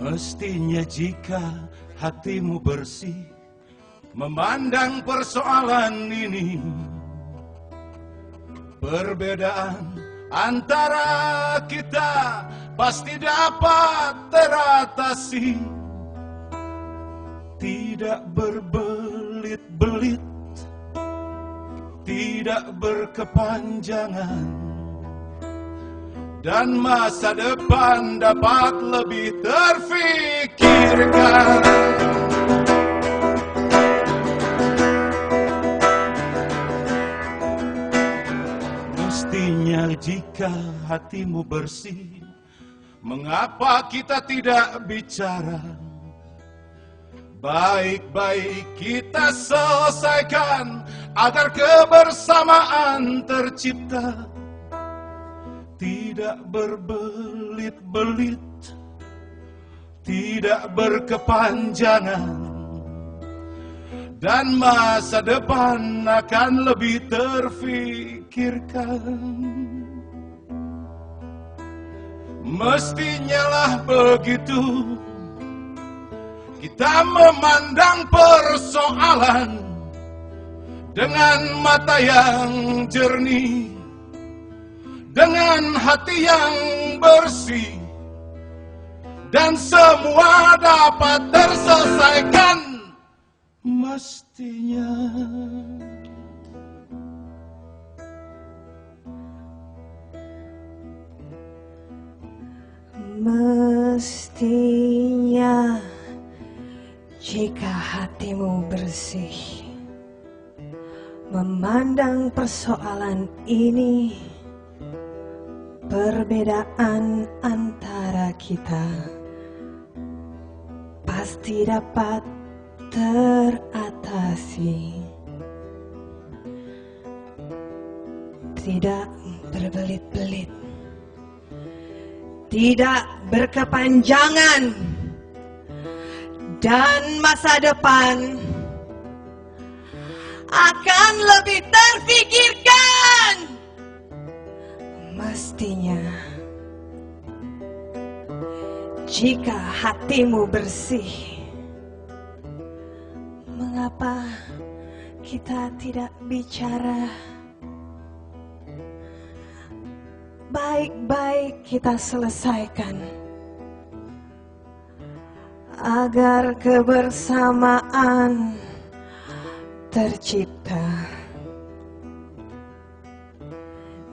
Mestinya jika hatimu bersih memandang persoalan ini, perbedaan antara kita pasti dapat teratasi. Tidak berbelit-belit, tidak berkepanjangan, dan masa depan dapat lebih terfikirkan. Mestinya jika hatimu bersih, mengapa kita tidak bicara? Baik-baik kita selesaikan agar kebersamaan tercipta. Tidak berbelit-belit, tidak berkepanjangan, dan masa depan akan lebih terfikirkan. Mestinya lah begitu kita memandang persoalan dengan mata yang jernih, dengan hati yang bersih, dan semua dapat terselesaikan mestinya. Mestinya jika hatimu bersih memandang persoalan ini, perbedaan antara kita pasti dapat teratasi. Tidak berbelit-belit, tidak berkepanjangan, dan masa depan akan lebih terfikirkan. Mestinya jika hatimu bersih, mengapa kita tidak bicara? Baik-baik kita selesaikan agar kebersamaan tercipta.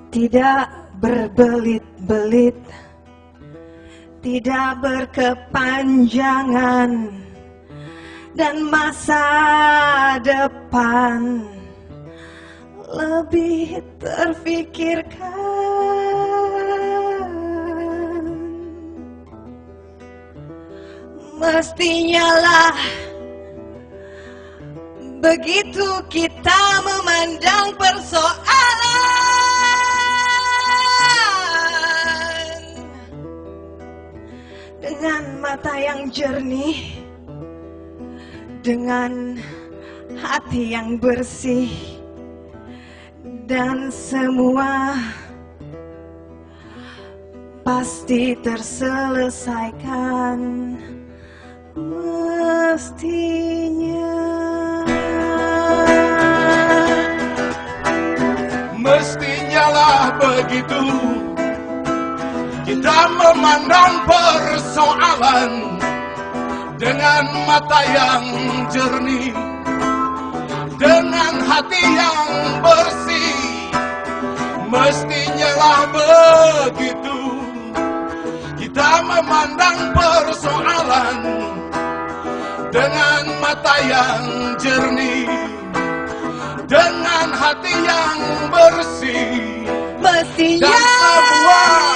Tidak berbelit-belit, tidak berkepanjangan, dan masa depan lebih terfikirkan. Mestinya lah begitu kita memandang persoalan dengan mata yang jernih, dengan hati yang bersih, dan semua pasti terselesaikan mestinya. Mestinya lah begitu kita memandang persoalan dengan mata yang jernih, dengan hati yang bersih. Mestinya lah begitu kita memandang persoalan dengan mata yang jernih, dengan hati yang bersih. Mestinya dan semua